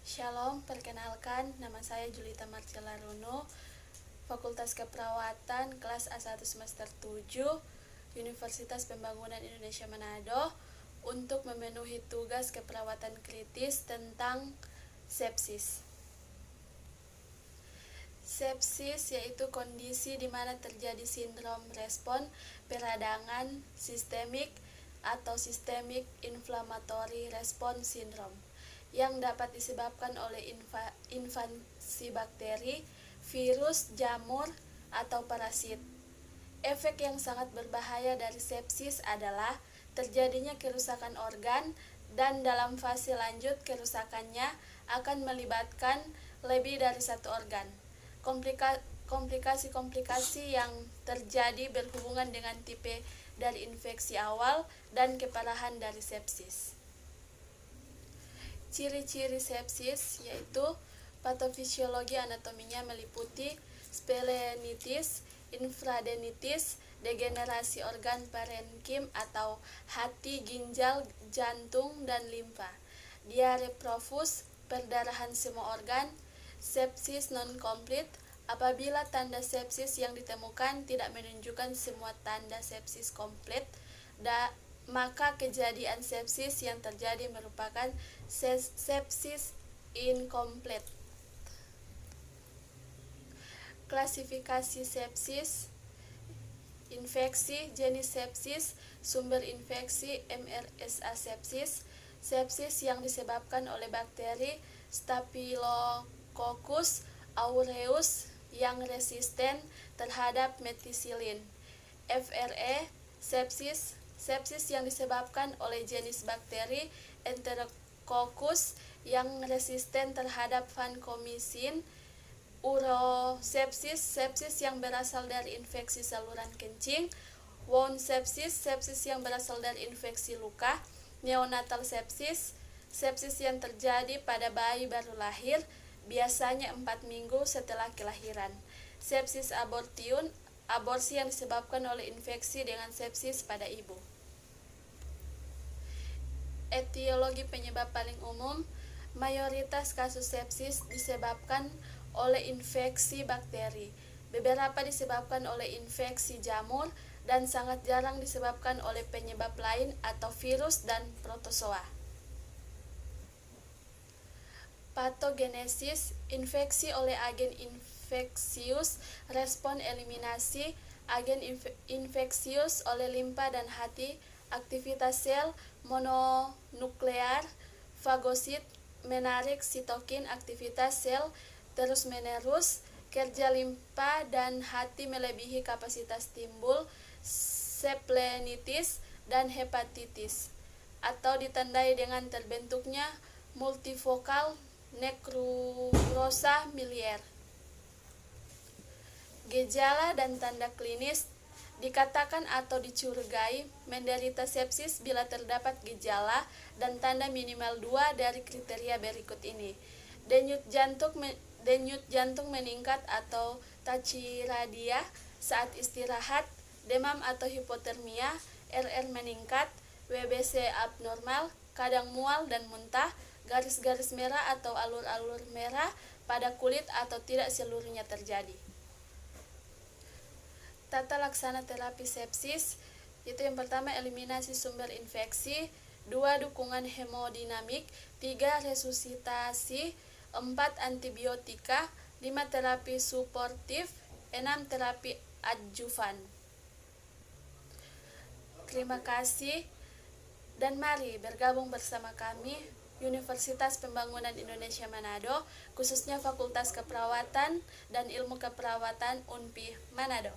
Shalom, perkenalkan nama saya Julita Marcella Runo, Fakultas Keperawatan kelas A1 semester 7, Universitas Pembangunan Indonesia Manado, untuk memenuhi tugas keperawatan kritis tentang sepsis. Sepsis yaitu kondisi di mana terjadi sindrom respon peradangan sistemik atau systemic inflammatory response syndrome yang dapat disebabkan oleh invasi bakteri, virus, jamur, atau parasit. Efek yang sangat berbahaya dari sepsis adalah terjadinya kerusakan organ, dan dalam fase lanjut kerusakannya akan melibatkan lebih dari satu organ. Komplikasi-komplikasi yang terjadi berhubungan dengan tipe dari infeksi awal dan keparahan dari sepsis. Ciri-ciri sepsis yaitu patofisiologi anatominya meliputi splenitis, infradenitis, degenerasi organ parenkim atau hati, ginjal, jantung, dan limfa, diare profus, perdarahan semua organ, sepsis non-complete apabila tanda sepsis yang ditemukan tidak menunjukkan semua tanda sepsis komplit, maka kejadian sepsis yang terjadi merupakan sepsis incomplete. Klasifikasi sepsis: infeksi, jenis sepsis, sumber infeksi, MRSA sepsis, sepsis yang disebabkan oleh bakteri Staphylococcus aureus yang resisten terhadap metisilin. FRE sepsis, sepsis yang disebabkan oleh jenis bakteri Enterococcus yang resisten terhadap vancomycin. Urosepsis, sepsis yang berasal dari infeksi saluran kencing. Wound sepsis, sepsis yang berasal dari infeksi luka. Neonatal sepsis, sepsis yang terjadi pada bayi baru lahir, biasanya 4 minggu setelah kelahiran. Sepsis abortion, aborsi yang disebabkan oleh infeksi dengan sepsis pada ibu. Etiologi penyebab paling umum: mayoritas kasus sepsis disebabkan oleh infeksi bakteri, beberapa disebabkan oleh infeksi jamur, dan sangat jarang disebabkan oleh penyebab lain atau virus dan protozoa. Patogenesis: infeksi oleh agen infeksius, respon eliminasi agen infeksius oleh limfa dan hati, aktivitas sel mononuklear, fagosit, menarik sitokin, aktivitas sel terus-menerus, kerja limfa dan hati melebihi kapasitas, timbul splenitis dan hepatitis, atau ditandai dengan terbentuknya multifokal nekrosa miliar. Gejala dan tanda klinis: dikatakan atau dicurigai menderita sepsis bila terdapat gejala dan tanda minimal 2 dari kriteria berikut ini: denyut jantung meningkat atau tachycardia saat istirahat, demam atau hipotermia, RR meningkat, WBC abnormal, kadang mual dan muntah, garis-garis merah atau alur-alur merah pada kulit atau tidak seluruhnya terjadi. Tata laksana terapi sepsis itu yang pertama eliminasi sumber infeksi, 2 dukungan hemodinamik, 3 resusitasi, 4 antibiotika, 5 terapi suportif, 6 terapi adjuvan. Terima kasih dan mari bergabung bersama kami Universitas Pembangunan Indonesia Manado, khususnya Fakultas Keperawatan dan Ilmu Keperawatan UNPI Manado.